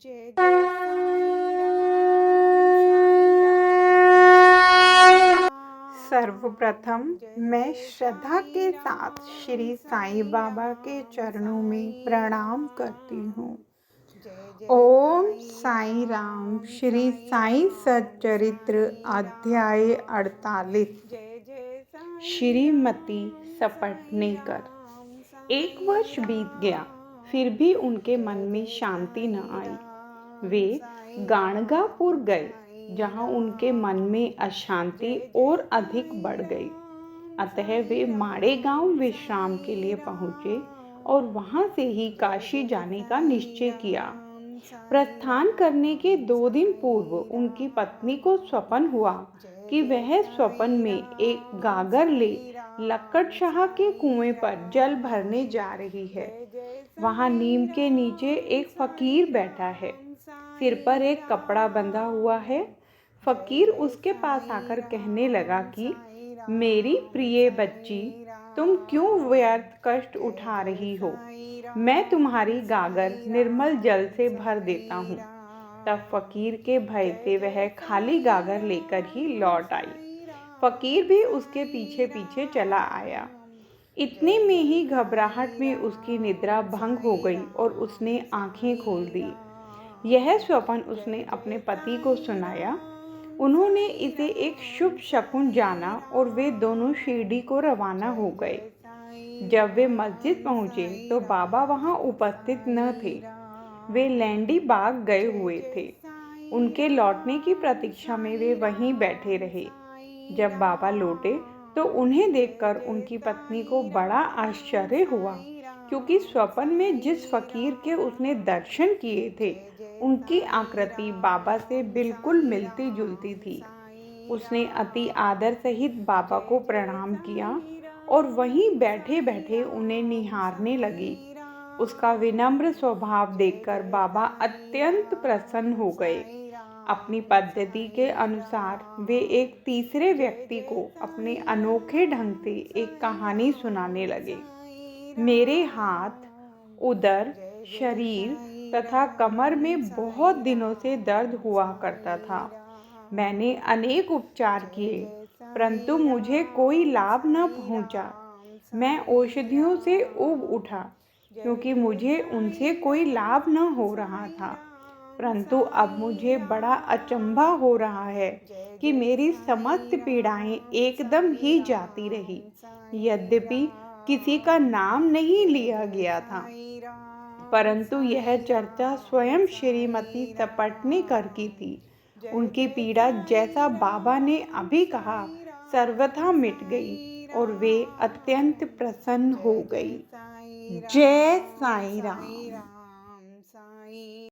जय जय साईं राम। सर्वप्रथम मैं श्रद्धा के साथ श्री साईं बाबा के चरणों में प्रणाम करती हूँ। ओम साईं राम। श्री साईं सच्चरित्र अध्याय 48। श्रीमती सपटनेकर। 1 वर्ष बीत गया, फिर भी उनके मन में शांति न आई। वे गाणगापुर गए, जहाँ उनके मन में अशांति और अधिक बढ़ गई। अतः वे माड़े गांव विश्राम के लिए पहुँचे और वहाँ से ही काशी जाने का निश्चय किया। प्रस्थान करने के 2 दिन पूर्व उनकी पत्नी को स्वप्न हुआ कि वह स्वप्न में एक गागर ले लक्कड़शाह के कुएं पर जल भरने जा रही है। वहाँ नीम के नीचे एक फकीर बैठा है, सिर पर एक कपड़ा बंधा हुआ है। फकीर उसके पास आकर कहने लगा कि मेरी प्रिय बच्ची, तुम क्यों व्यर्थ कष्ट उठा रही हो? मैं तुम्हारी गागर निर्मल जल से भर देता हूँ। तब फकीर के भय से वह खाली गागर लेकर ही लौट आई। फकीर भी उसके पीछे पीछे चला आया। इतने में ही घबराहट में उसकी निद्रा भंग हो गई और उसने आंखें खोल दी। यह स्वप्न उसने अपने पति को सुनाया। उन्होंने इसे एक शुभ शकुन जाना और वे दोनों शिरडी को रवाना हो गए। जब वे मस्जिद पहुंचे तो बाबा वहां उपस्थित न थे। वे लैंडी बाग गए हुए थे। उनके लौटने की प्रतीक्षा में वे वहीं बैठे रहे। जब बाबा लौटे तो उन्हें देखकर उनकी पत्नी को बड़ा आश्चर्य हुआ, क्योंकि स्वप्न में जिस फकीर के उसने दर्शन किए थे उनकी आकृति बाबा से बिल्कुल मिलती जुलती थी। उसने अति आदर सहित बाबा को प्रणाम किया और वहीं बैठे बैठे उन्हें निहारने लगी। उसका विनम्र स्वभाव देखकर बाबा अत्यंत प्रसन्न हो गए। अपनी पद्धति के अनुसार वे एक तीसरे व्यक्ति को अपने अनोखे ढंग से एक कहानी सुनाने लगे। मेरे हाथ, उदर, शरीर तथा कमर में बहुत दिनों से दर्द हुआ करता था। मैंने अनेक उपचार किए, परंतु मुझे कोई लाभ न पहुंचा। मैं औषधियों से ऊब उठा, क्योंकि मुझे उनसे कोई लाभ न हो रहा था। परंतु अब मुझे बड़ा अचंभा हो रहा है कि मेरी समस्त पीड़ाएं एकदम ही जाती रही, यद्यपि किसी का नाम नहीं लिया गया था। परंतु यह चर्चा स्वयं श्रीमती सपटनेकर की थी। उनकी पीड़ा, जैसा बाबा ने अभी कहा, सर्वथा मिट गई और वे अत्यंत प्रसन्न हो गई। जय साईं राम।